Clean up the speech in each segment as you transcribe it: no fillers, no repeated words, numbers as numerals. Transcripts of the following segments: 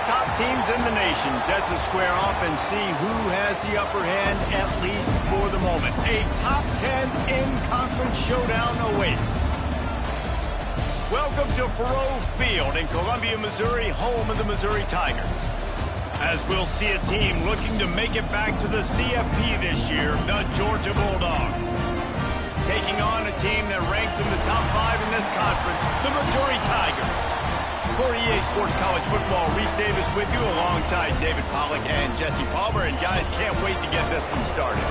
top teams in the nation set to square off and see who has the upper hand, at least for the moment. A top 10 in-conference showdown awaits. Welcome to Faurot Field in Columbia, Missouri, home of the Missouri Tigers. As we'll see a team looking to make it back to the CFP this year, the Georgia Bulldogs. Taking on a team that ranks in the top 5 in this conference, the Missouri Tigers. For EA Sports College Football, Reese Davis with you alongside David Pollack and Jesse Palmer. And guys, can't wait to get this one started.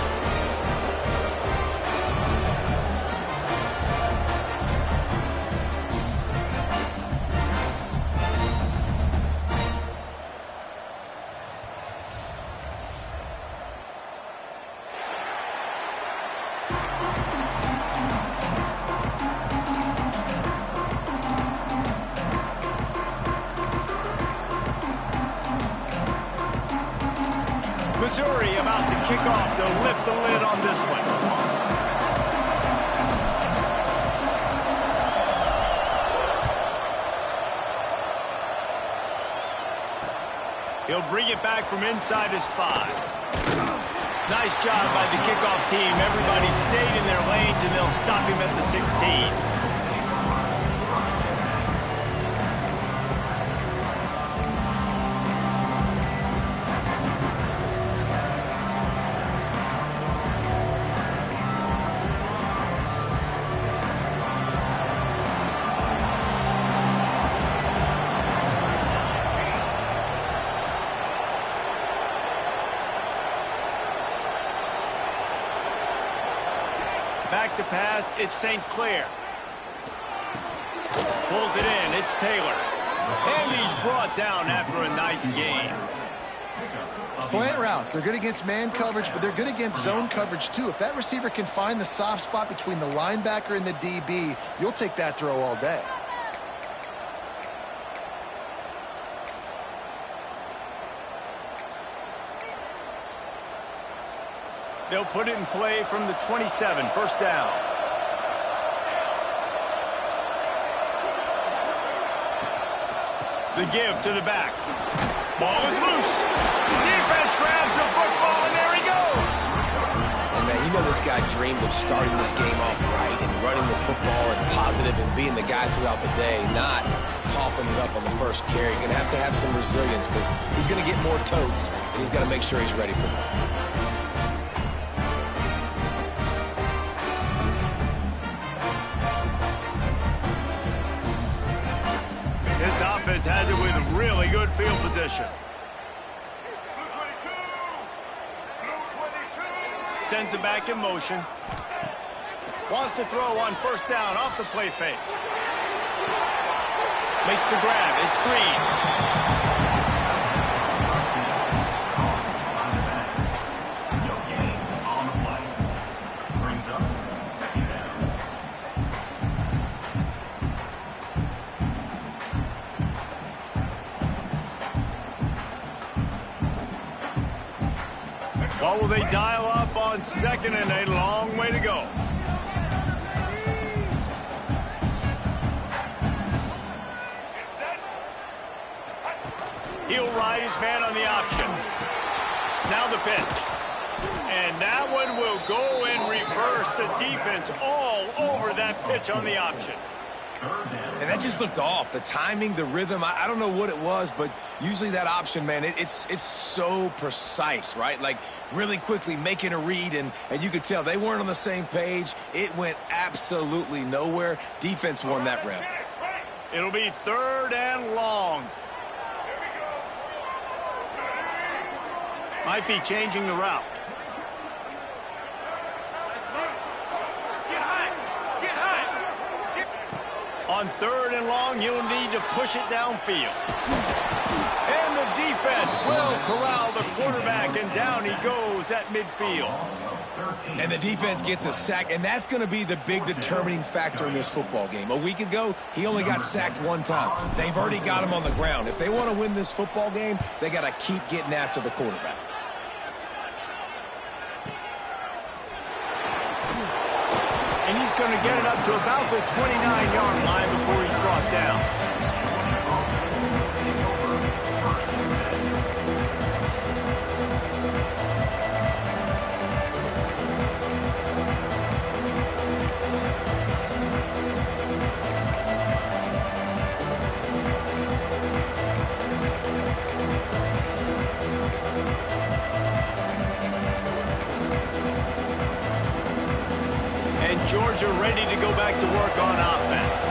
Missouri about to kick off to lift the lid on this one. He'll bring it back from inside his 5. Nice job by the kickoff team. Everybody stayed in their lanes, and they'll stop him at the 16. Back to pass, it's St. Clair. Pulls it in, it's Taylor. And he's brought down after a nice gain. Slant routes, they're good against man coverage, but they're good against zone coverage too. If that receiver can find the soft spot between the linebacker and the DB, you'll take that throw all day. They'll put it in play from the 27, first down. The give to the back. Ball is loose. Defense grabs the football, and there he goes. And, man, you know this guy dreamed of starting this game off right and running the football and positive and being the guy throughout the day, not coughing it up on the first carry. You're going to have some resilience because he's going to get more totes, and he's got to make sure he's ready for them. This offense has it with really good field position. Sends it back in motion. Wants to throw on first down off the play fake. Makes the grab. It's Green. What will they dial up on second and a long way to go? He'll ride his man on the option. Now the pitch. And that one will go in reverse. The defense all over that pitch on the option. And that just looked off. The timing, the rhythm, I don't know what it was, but usually that option, man, it's so precise, right? Like really quickly making a read, and you could tell they weren't on the same page. It went absolutely nowhere. Defense won that rep. It'll be third and long. Might be changing the route. On third and long, you'll need to push it downfield. And the defense will corral the quarterback, and down he goes at midfield. And the defense gets a sack, and that's going to be the big determining factor in this football game. A week ago, he only got sacked one time. They've already got him on the ground. If they want to win this football game, they got to keep getting after the quarterback. And he's going to get it up to about the 29-yard line before he's brought down. ready to go back to work on offense.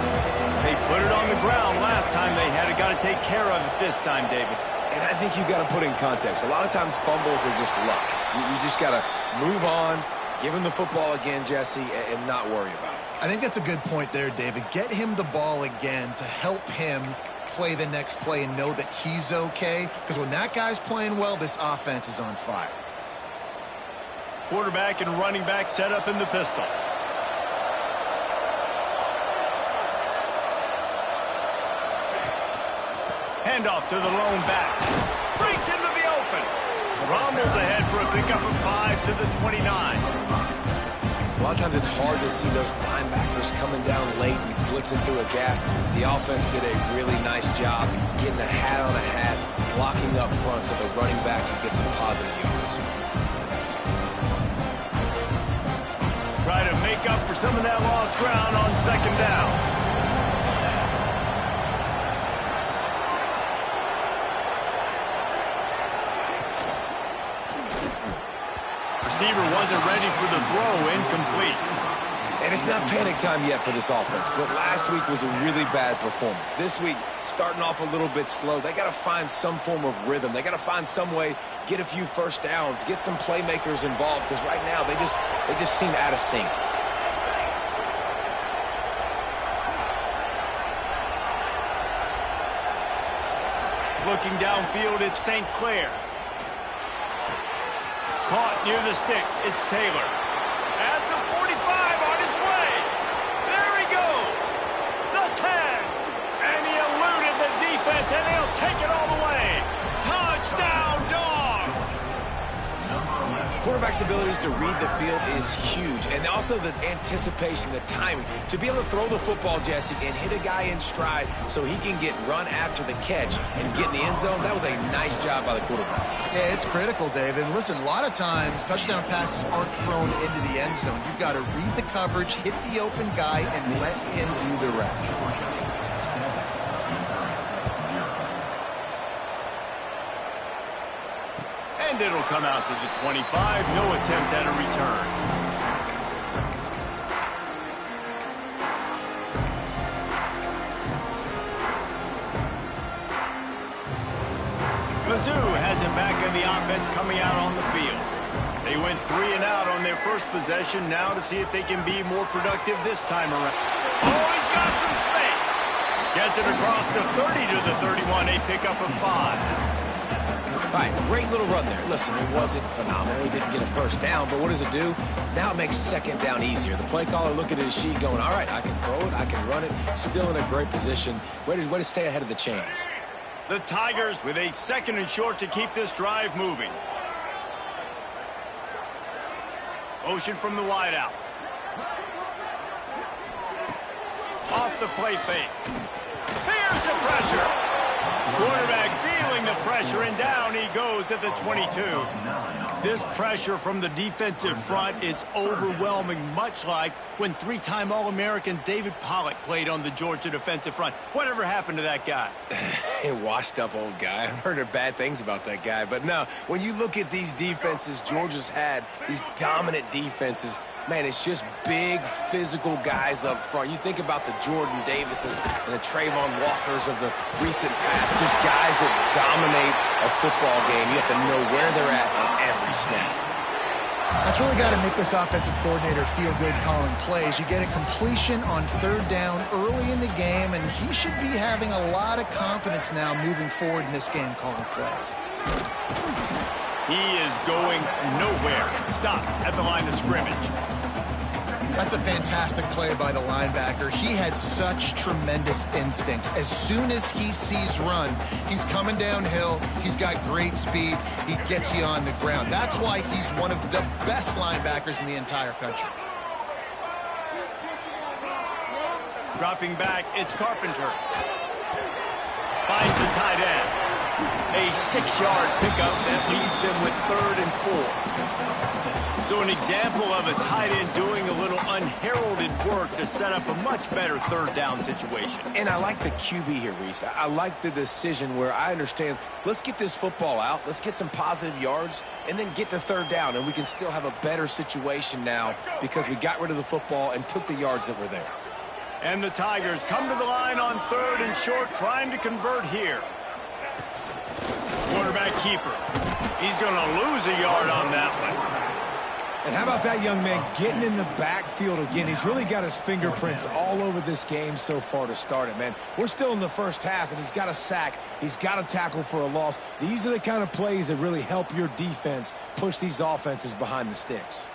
They put it on the ground last time they had it. Got to take care of it this time, David. And I think you've got to put in context. A lot of times fumbles are just luck. You just got to move on, give him the football again, Jesse, and not worry about it. I think that's a good point there, David. Get him the ball again to help him play the next play and know that he's okay. Because when that guy's playing well, this offense is on fire. Quarterback and running back set up in the pistol. Handoff to the lone back. Breaks into the open. Rommel's ahead for a pickup of 5 to the 29. A lot of times it's hard to see those linebackers coming down late and blitzing through a gap. The offense did a really nice job getting a hat on a hat, blocking up front so the running back can get some positive yards. Try to make up for some of that lost ground on second down. Receiver wasn't ready for the throw, incomplete. And it's not panic time yet for this offense, but last week was a really bad performance. This week, starting off a little bit slow. They got to find some form of rhythm. They got to find some way, get a few first downs, get some playmakers involved, because right now they just seem out of sync. Looking downfield, it's St. Clair. Caught near the sticks. It's Taylor. At the 45 on his way. There he goes. The 10. And he eluded the defense, and he'll take it all the way. Touchdown, Dogs. Quarterback's abilities to read the field is huge, and also the anticipation, the timing. To be able to throw the football, Jesse, and hit a guy in stride so he can get run after the catch and get in the end zone, that was a nice job by the quarterback. Yeah, it's critical, David. And listen, a lot of times touchdown passes aren't thrown into the end zone. You've got to read the coverage, hit the open guy, and let him do the rest. And it'll come out to the 25. No attempt at a return. Mizzou has it back in the offense coming out on the field. They went 3 and out on their first possession. Now to see if they can be more productive this time around. Oh, he's got some space. Gets it across the 30 to the 31. A pickup of 5. All right, great little run there. Listen, it wasn't phenomenal. He didn't get a first down, but what does it do? Now it makes second down easier. The play caller looking at his sheet going, all right, I can throw it, I can run it. Still in a great position. Way to stay ahead of the chains. The Tigers with a 2nd and short to keep this drive moving. Motion from the wideout. Off the play fake. Here's the pressure. Quarterback feeling the pressure, and down he goes at the 22. This pressure from the defensive front is overwhelming, much like when 3-time All-American David Pollock played on the Georgia defensive front. Whatever happened to that guy? A washed-up old guy. I've heard bad things about that guy. But no, when you look at these defenses Georgia's had, these dominant defenses, man, it's just big, physical guys up front. You think about the Jordan Davises and the Trayvon Walkers of the recent past, just guys that dominate a football game. You have to know where they're at on every snap. That's really got to make this offensive coordinator feel good calling plays. You get a completion on 3rd down early in the game, and he should be having a lot of confidence now moving forward in this game calling plays. He is going nowhere. Stop at the line of scrimmage. That's a fantastic play by the linebacker. He has such tremendous instincts. As soon as he sees run, he's coming downhill. He's got great speed. He gets you on the ground. That's why he's one of the best linebackers in the entire country. Dropping back, it's Carpenter. Finds the tight end. A 6-yard pickup that leaves them with 3rd and 4. So an example of a tight end doing a little unheralded work to set up a much better 3rd down situation. And I like the QB here, Reese. I like the decision where I understand, let's get this football out, let's get some positive yards, and then get to 3rd down, and we can still have a better situation now because we got rid of the football and took the yards that were there. And the Tigers come to the line on 3rd and short, trying to convert here. Quarterback keeper. He's going to lose a yard on that one. And how about that young man getting in the backfield again? He's really got his fingerprints all over this game so far to start it, man. We're still in the first half, and he's got a sack. He's got a tackle for a loss. These are the kind of plays that really help your defense push these offenses behind the sticks.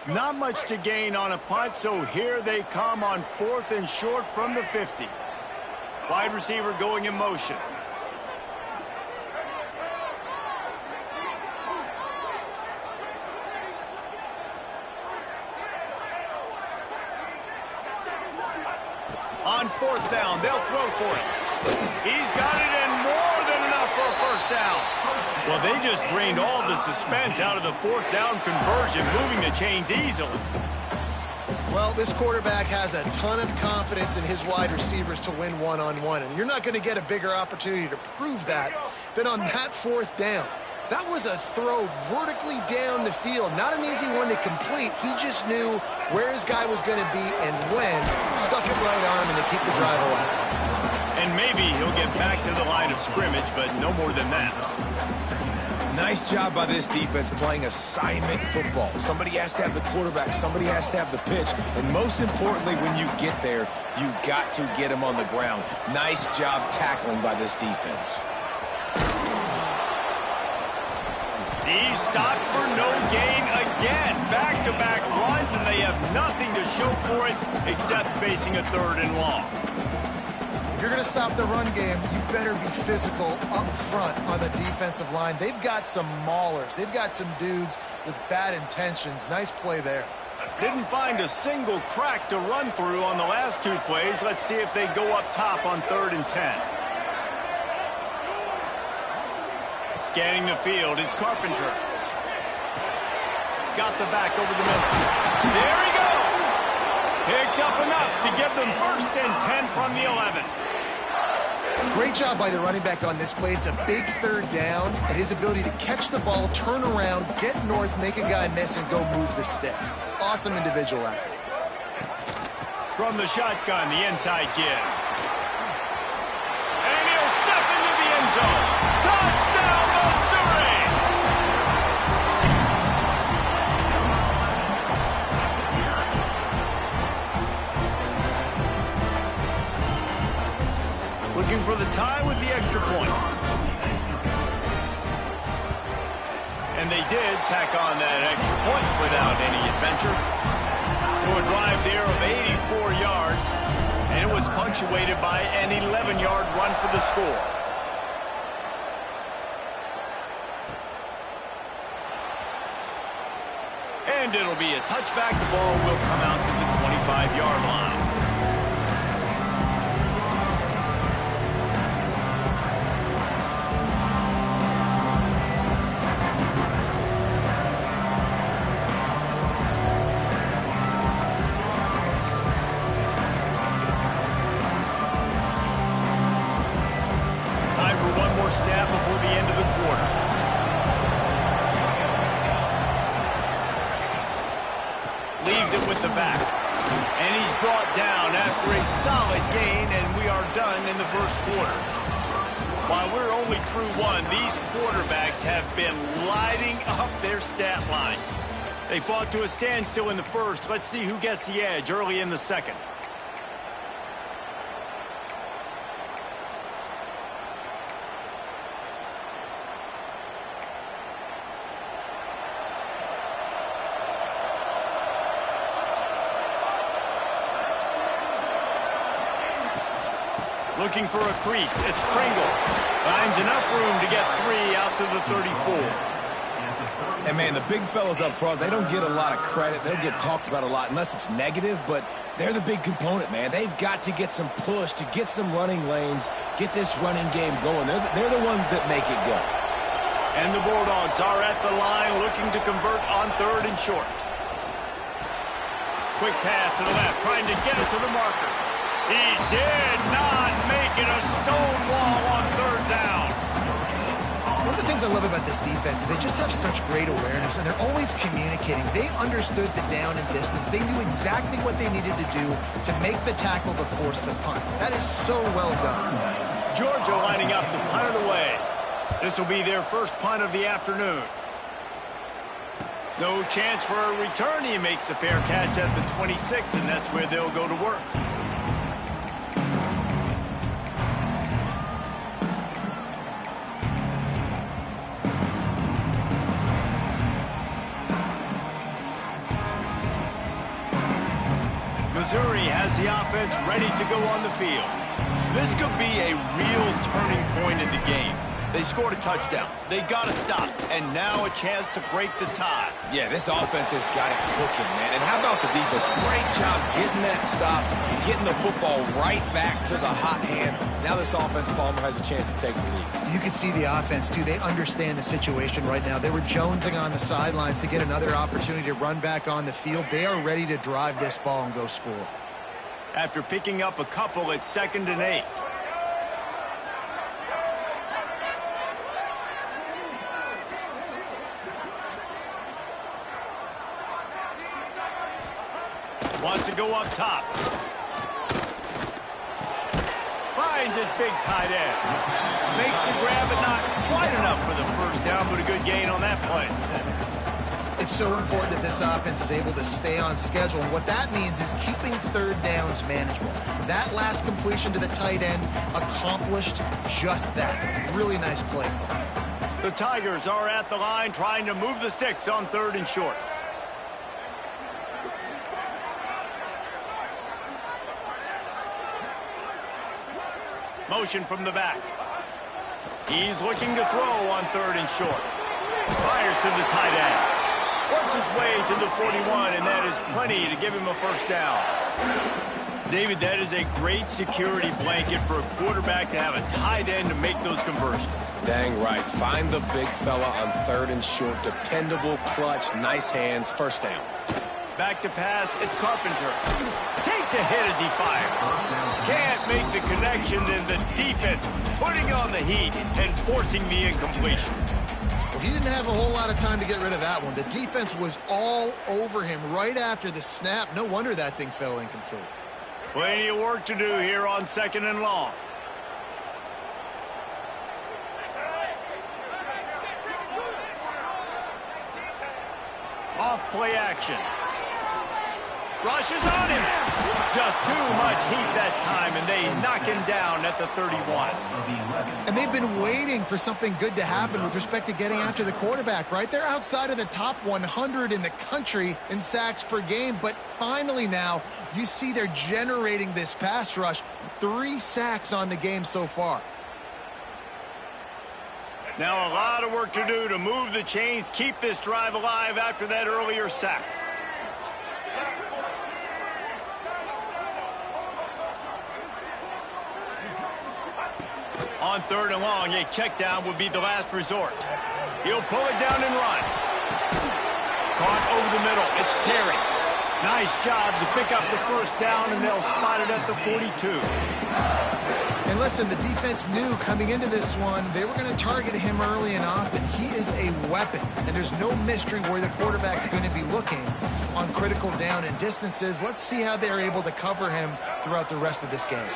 Not much to gain on a punt, so here they come on 4th and short from the 50. Wide receiver going in motion. On 4th down, they'll throw for it. He's got it in more than enough for a 1st down. Well, they just drained all the suspense out of the 4th down conversion, moving the chains easily. Well, this quarterback has a ton of confidence in his wide receivers to win one-on-one, and you're not going to get a bigger opportunity to prove that than on that 4th down. That was a throw vertically down the field. Not an easy one to complete. He just knew where his guy was going to be and when. Stuck it right on him and to keep the drive alive. And maybe he'll get back to the line of scrimmage, but no more than that. Nice job by this defense playing assignment football. Somebody has to have the quarterback. Somebody has to have the pitch. And most importantly, when you get there, you got to get him on the ground. Nice job tackling by this defense. He's stopped for no gain again. Back-to-back runs, and they have nothing to show for it except facing a 3rd and long. If you're going to stop the run game, you better be physical up front on the defensive line. They've got some maulers. They've got some dudes with bad intentions. Nice play there. Didn't find a single crack to run through on the last 2 plays. Let's see if they go up top on 3rd and 10. Scanning the field, it's Carpenter. Got the back over the middle. There he goes! Picks up enough to give them 1st and 10 from the 11. Great job by the running back on this play. It's a big 3rd down, and his ability to catch the ball, turn around, get north, make a guy miss, and go move the sticks. Awesome individual effort. From the shotgun, the inside give. And he'll step into the end zone. Touchdown, Missouri! Looking for the tie with the extra point. And they did tack on that extra point without any adventure. So a drive there of 84 yards, and it was punctuated by an 11-yard run for the score. And it'll be a touchback. The ball will come out to the 25-yard line. Snap before the end of the quarter. Leaves it with the back. And he's brought down after a solid gain, and we are done in the 1st quarter. While we're only through 1, these quarterbacks have been lighting up their stat line. They fought to a standstill in the 1st. Let's see who gets the edge early in the 2nd. Looking for a crease. It's Pringle. Finds enough room to get 3 out to the 34. And, man, the big fellas up front, they don't get a lot of credit. They'll get talked about a lot unless it's negative, but they're the big component, man. They've got to get some push, to get some running lanes, get this running game going. They're the ones that make it go. And the Bulldogs are at the line looking to convert on 3rd and short. Quick pass to the left, trying to get it to the marker. He did not make it a stone wall on 3rd down. One of the things I love about this defense is they just have such great awareness, and they're always communicating. They understood the down and distance. They knew exactly what they needed to do to make the tackle to force the punt. That is so well done. Georgia lining up to punt it away. This will be their first punt of the afternoon. No chance for a return. He makes the fair catch at the 26, and that's where they'll go to work. Missouri has the offense ready to go on the field. This could be a real turning point in the game. They scored a touchdown. They got to stop. And now a chance to break the tie. Yeah, this offense has got it cooking, man. And how about the defense? Great job getting that stop, getting the football right back to the hot hand. Now this offense, Palmer, has a chance to take the lead. You can see the offense, too. They understand the situation right now. They were jonesing on the sidelines to get another opportunity to run back on the field. They are ready to drive this ball and go score. After picking up a couple, it's 2nd and 8. Wants to go up top. Finds his big tight end. Makes the grab, but not quite enough for the first down, but a good gain on that play. It's so important that this offense is able to stay on schedule, and what that means is keeping 3rd downs manageable. That last completion to the tight end accomplished just that. Really nice play. The Tigers are at the line trying to move the sticks on 3rd and short. Motion from the back. He's looking to throw on 3rd and short. Fires to the tight end. Works his way to the 41, and that is plenty to give him a first down. David, that is a great security blanket for a quarterback to have a tight end to make those conversions. Dang right. Find the big fella on 3rd and short. Dependable, clutch, nice hands, first down. Back to pass, it's Carpenter. Takes a hit as he fires. Can't make the connection, and the defense putting on the heat and forcing the incompletion. Well, he didn't have a whole lot of time to get rid of that one. The defense was all over him right after the snap. No wonder that thing fell incomplete. Plenty of work to do here on 2nd and long. Off play action. Rushes on him. Just too much heat that time, and they knock him down at the 31. And they've been waiting for something good to happen with respect to getting after the quarterback, right? They're outside of the top 100 in the country in sacks per game, but finally now you see they're generating this pass rush. 3 sacks on the game so far. Now a lot of work to do to move the chains, keep this drive alive after that earlier sack. On 3rd and long, a check down would be the last resort. He'll pull it down and run. Caught over the middle. It's Terry. Nice job to pick up the first down, and they'll spot it at the 42. And listen, the defense knew coming into this one, they were going to target him early and often. He is a weapon, and there's no mystery where the quarterback's going to be looking on critical down and distances. Let's see how they're able to cover him throughout the rest of this game.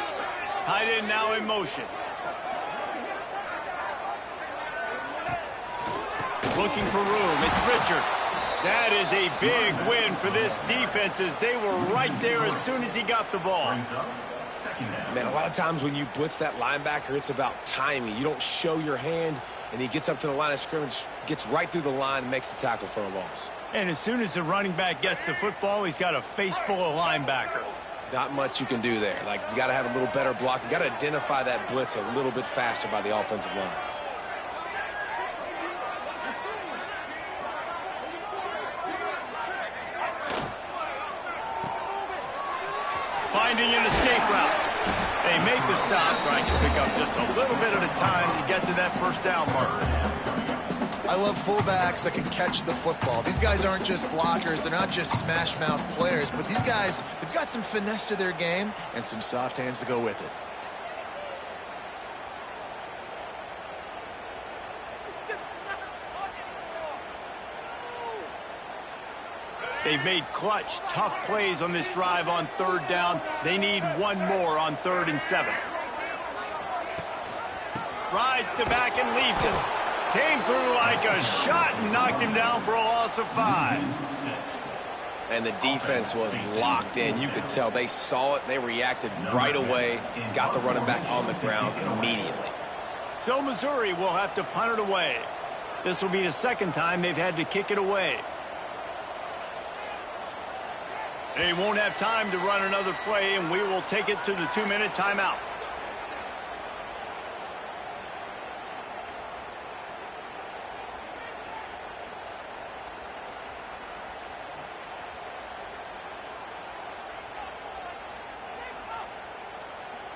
Tight end now in motion. Looking for room. It's Richard. That is a big win for this defense as they were right there as soon as he got the ball. Man, a lot of times when you blitz that linebacker, it's about timing. You don't show your hand, and he gets up to the line of scrimmage, gets right through the line, and makes the tackle for a loss. And as soon as the running back gets the football, he's got a face full of linebacker. Not much you can do there. Like, you got to have a little better block. You got to identify that blitz a little bit faster by the offensive line. Finding an escape route. They make the stop, trying to pick up just a little bit at a time to get to that first down marker. I love fullbacks that can catch the football. These guys aren't just blockers. They're not just smash-mouth players. But these guys, they've got some finesse to their game and some soft hands to go with it. They've made clutch, tough plays on this drive on third down. They need one more on 3rd and 7. Rides to back and leaves it. Came through like a shot and knocked him down for a loss of 5. And the defense was locked in. You could tell they saw it. They reacted right away. Got the running back on the ground immediately. So Missouri will have to punt it away. This will be the second time they've had to kick it away. They won't have time to run another play, and we will take it to the 2-minute timeout.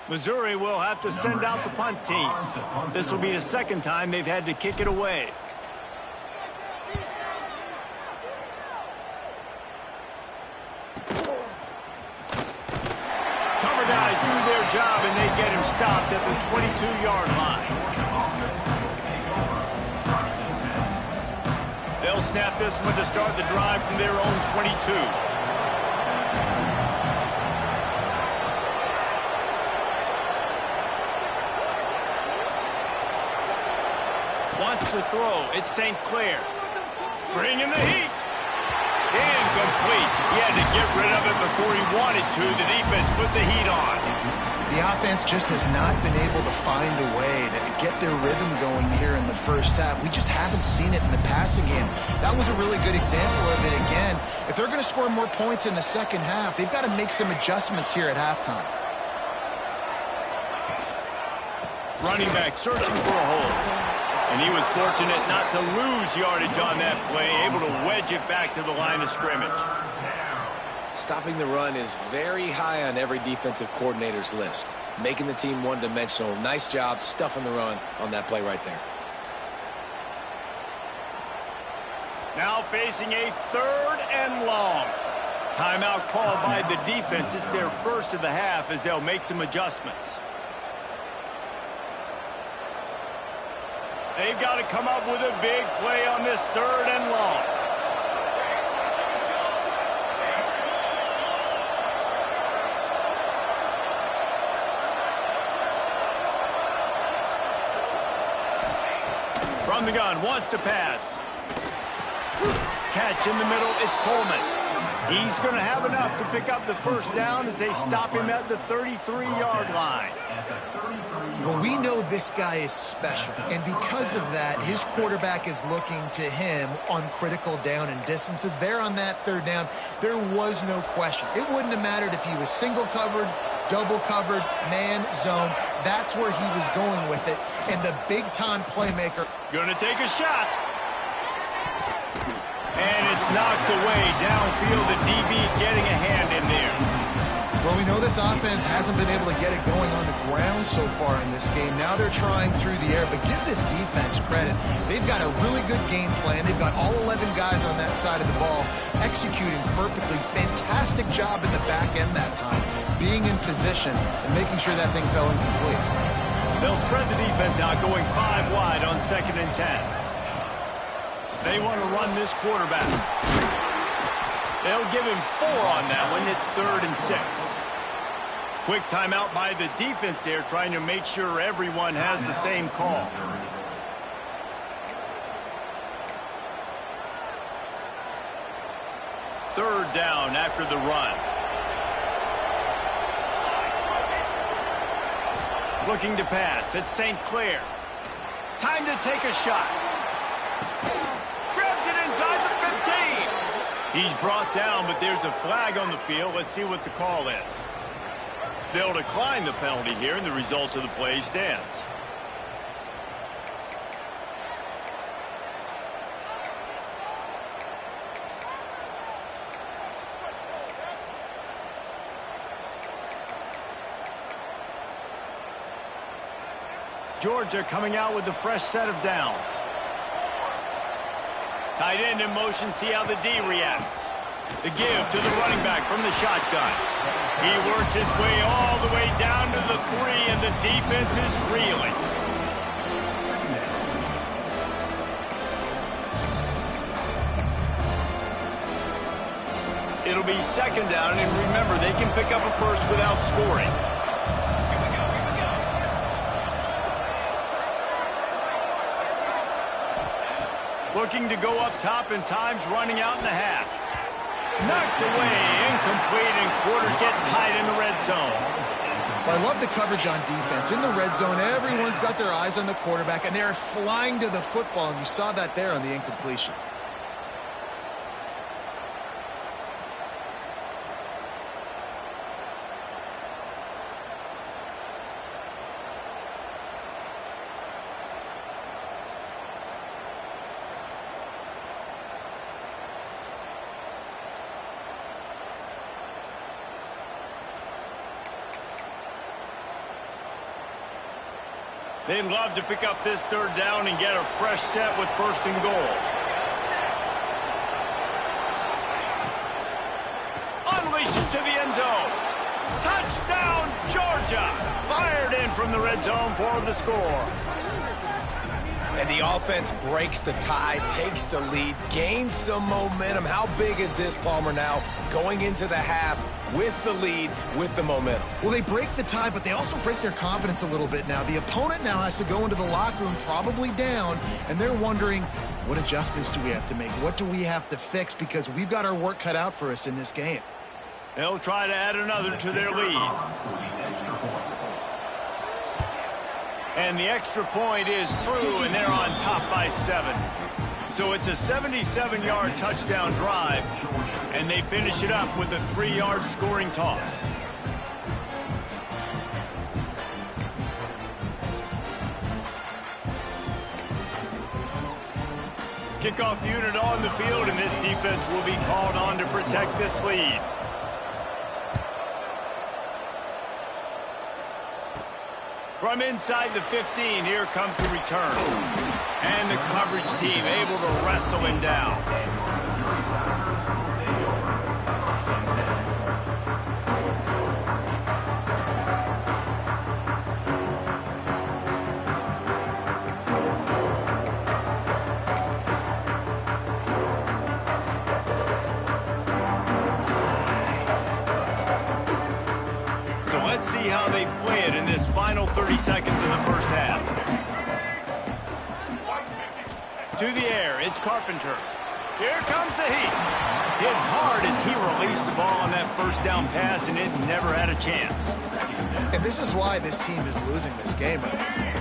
Missouri will have to send out the punt team. This will be the second time they've had to kick it away. Cover guys do their job, and they get him stopped at the 22-yard line. They'll snap this one to start the drive from their own 22. Wants to throw. It's St. Clair. Bringing the heat. Incomplete. He had to get rid of it before he wanted to. The defense put the heat on. The offense just has not been able to find a way to get their rhythm going here in the first half. We just haven't seen it in the passing game. That was a really good example of it again. If they're going to score more points in the second half, they've got to make some adjustments here at halftime. Running back searching for a hole. And he was fortunate not to lose yardage on that play, able to wedge it back to the line of scrimmage. Stopping the run is very high on every defensive coordinator's list. Making the team one-dimensional. Nice job stuffing the run on that play right there. Now facing a 3rd and long. Timeout called by the defense. It's their first of the half as they'll make some adjustments. They've got to come up with a big play on this 3rd and long. From the gun, wants to pass. Catch in the middle, it's Coleman. He's going to have enough to pick up the first down as they stop him at the 33-yard line. Well, we know this guy is special, and because of that, his quarterback is looking to him on critical down and distances. There on that 3rd down, there was no question. It wouldn't have mattered if he was single covered, double covered, man, zone. That's where he was going with it, and the big-time playmaker. Gonna take a shot. And it's knocked away downfield. The DB getting a hand in there. Well, we know this offense hasn't been able to get it going on the ground so far in this game. Now they're trying through the air, but give this defense credit. They've got a really good game plan. They've got all 11 guys on that side of the ball executing perfectly. Fantastic job in the back end that time, being in position and making sure that thing fell incomplete. They'll spread the defense out, going 5 wide on 2nd and 10. They want to run this quarterback. They'll give him 4 on that one. It's 3rd and 6. Quick timeout by the defense there, trying to make sure everyone has the same call. Third down after the run. Looking to pass. It's St. Clair. Time to take a shot. Grabs it inside the 15. He's brought down, but there's a flag on the field. Let's see what the call is. They'll decline the penalty here, and the result of the play stands. Georgia coming out with a fresh set of downs. Tight end in motion, see how the D reacts. The give to the running back from the shotgun. He works his way all the way down to the 3, and the defense is reeling. It'll be second down, and remember, they can pick up a first without scoring. Looking to go up top, and time's running out in the half. Knocked away, incomplete, and quarters get tight in the red zone. Well, I love the coverage on defense. In the red zone, everyone's got their eyes on the quarterback, and they're flying to the football, and you saw that there on the incompletion. They'd love to pick up this third down and get a fresh set with first and goal. Unleashes to the end zone. Touchdown, Georgia! Fired in from the red zone for the score. And the offense breaks the tie, takes the lead, gains some momentum. How big is this, Palmer, now going into the half with the lead, with the momentum? Well, they break the tie, but they also break their confidence a little bit now. The opponent now has to go into the locker room probably down, and they're wondering, what adjustments do we have to make? What do we have to fix? Because we've got our work cut out for us in this game. They'll try to add another to their lead. And the extra point is true, and they're on top by 7. So it's a 77-yard touchdown drive, and they finish it up with a 3-yard scoring toss. Kickoff unit on the field, and this defense will be called on to protect this lead. From inside the 15, here comes the return. And the coverage team able to wrestle him down. So let's see how they play it in this final 30 seconds of the first half. To the air, it's Carpenter. Here comes the heat. Hit hard as he released the ball on that first down pass, and it never had a chance. And this is why this team is losing this game.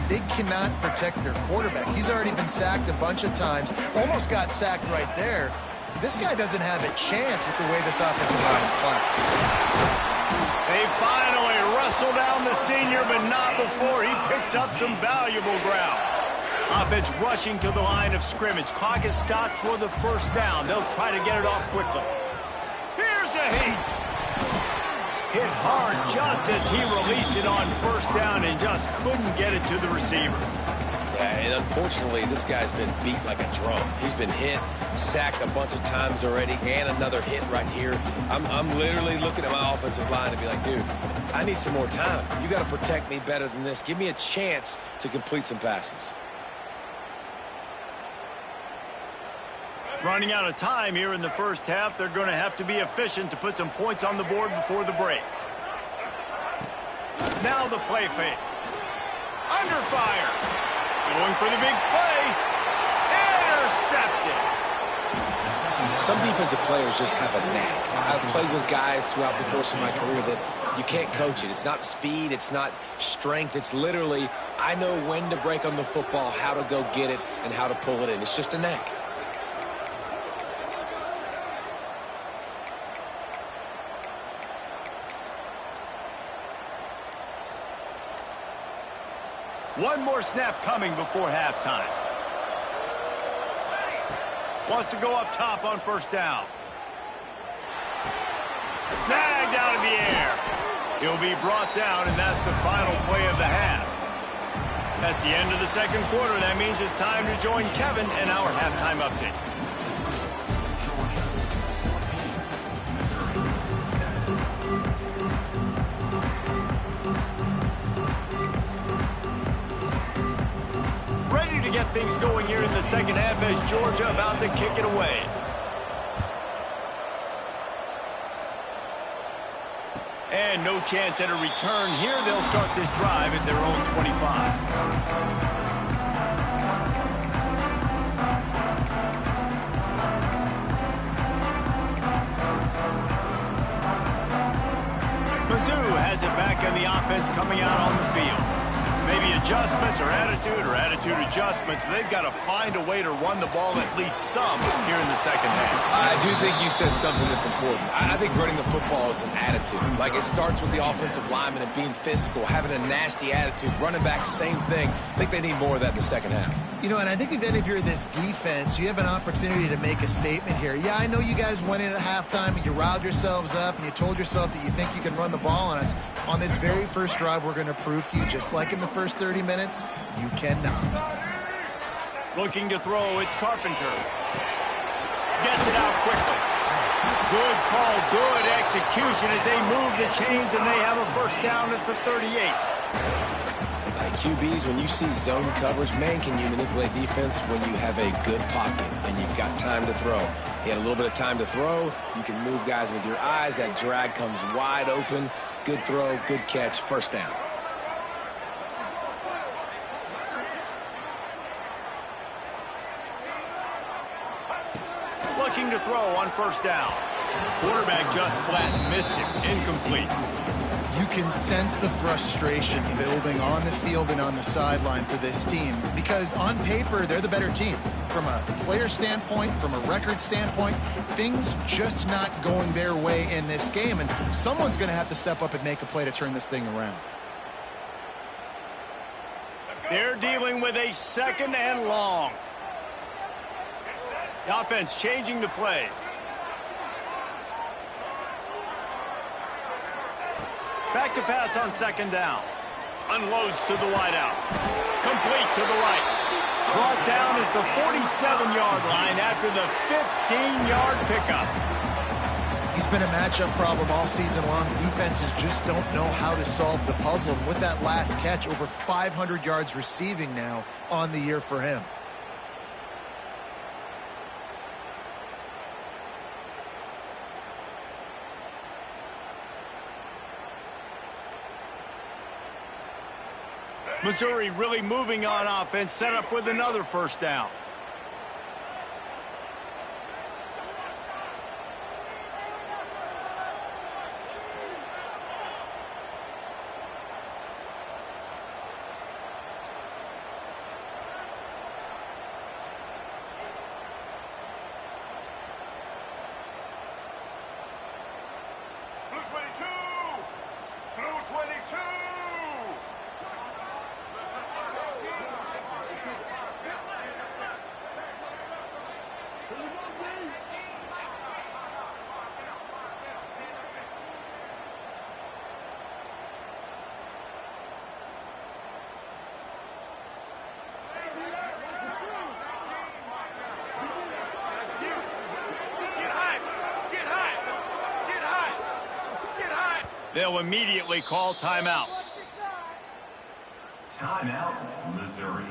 They cannot protect their quarterback. He's already been sacked a bunch of times. Almost got sacked right there. This guy doesn't have a chance with the way this offensive line is playing. They finally wrestle down the senior, but not before he picks up some valuable ground. Offense rushing to the line of scrimmage. Clock is stopped for the first down. They'll try to get it off quickly. Here's a heat. Hit hard just as he released it on first down and just couldn't get it to the receiver. Yeah, and unfortunately, this guy's been beat like a drum. He's been hit, sacked a bunch of times already, and another hit right here. I'm literally looking at my offensive line and be like, dude, I need some more time. You got to protect me better than this. Give me a chance to complete some passes. Running out of time here in the first half, they're going to have to be efficient to put some points on the board before the break. Now the play fake. Under fire. Going for the big play. Intercepted. Some defensive players just have a knack. I've played with guys throughout the course of my career that you can't coach it. It's not speed. It's not strength. It's literally, I know when to break on the football, how to go get it, and how to pull it in. It's just a knack. One more snap coming before halftime. Wants to go up top on first down. Snagged out of the air. He'll be brought down, and that's the final play of the half. That's the end of the second quarter. That means it's time to join Kevin in our halftime update. Ready to get things going here in the second half as Georgia about to kick it away. And no chance at a return here. They'll start this drive at their own 25. Mizzou has it back in the offense coming out on the field. Maybe adjustments or attitude adjustments. But they've got to find a way to run the ball at least some here in the second half. I do think you said something that's important. I think running the football is an attitude. Like, it starts with the offensive lineman and being physical, having a nasty attitude. Running back, same thing. I think they need more of that in the second half. You know, and I think if you're this defense, you have an opportunity to make a statement here. Yeah, I know you guys went in at halftime and you riled yourselves up and you told yourself that you think you can run the ball on us. On this very first drive, we're going to prove to you, just like in the first 30 minutes, you cannot. Looking to throw, it's Carpenter. Gets it out quickly. Good call, good execution as they move the chains and they have a first down at the 38. QBs, when you see zone coverage, man, can you manipulate defense when you have a good pocket and you've got time to throw. He had a little bit of time to throw. You can move guys with your eyes. That drag comes wide open. Good throw, good catch, first down. Looking to throw on first down. Quarterback just flat missed him. Incomplete. You can sense the frustration building on the field and on the sideline for this team because on paper, they're the better team. From a player standpoint, from a record standpoint, things just not going their way in this game, and someone's going to have to step up and make a play to turn this thing around. They're dealing with a second and long. The offense changing the play. Back to pass on second down. Unloads to the wideout. Complete to the right. Brought down at the 47-yard line after the 15-yard pickup. He's been a matchup problem all season long. Defenses just don't know how to solve the puzzle. And with that last catch, over 500 yards receiving now on the year for him. Missouri really moving on offense, set up with another first down. Blue 22! Blue 22! They'll immediately call timeout. Timeout, Missouri.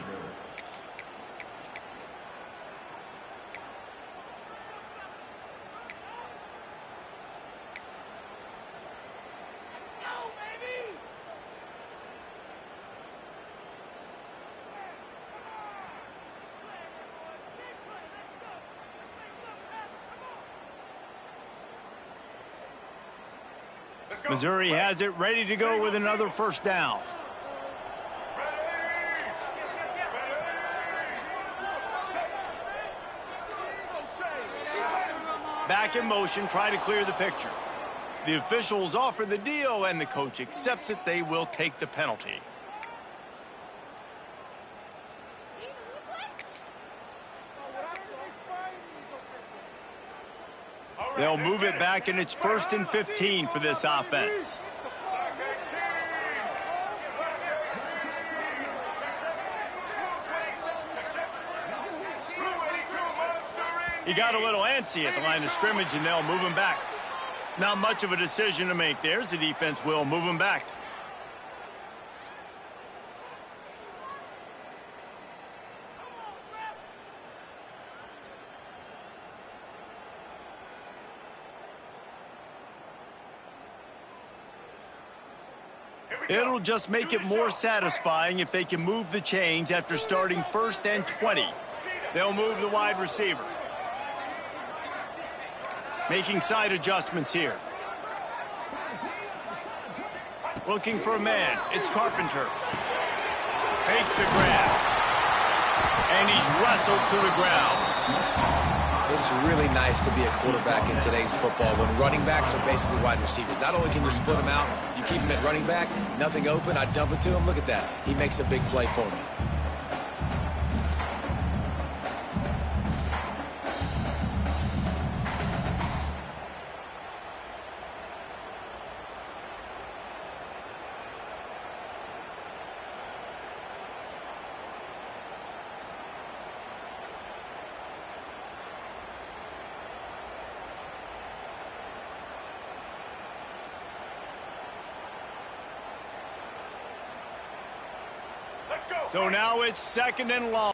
Missouri has it ready to go with another first down. Back in motion, try to clear the picture. The officials offer the deal, and the coach accepts it. They will take the penalty. They'll move it back, and it's 1st and 15 for this offense. He got a little antsy at the line of scrimmage, and they'll move him back. Not much of a decision to make there. The defense will move him back. It'll just make it more satisfying if they can move the chains after starting 1st and 20. They'll move the wide receiver. Making side adjustments here. Looking for a man. It's Carpenter. Makes the grab. And he's wrestled to the ground. It's really nice to be a quarterback in today's football when running backs are basically wide receivers. Not only can you split them out, you keep them at running back, nothing open, I dump it to him. Look at that. He makes a big play for me. So now it's 2nd and long.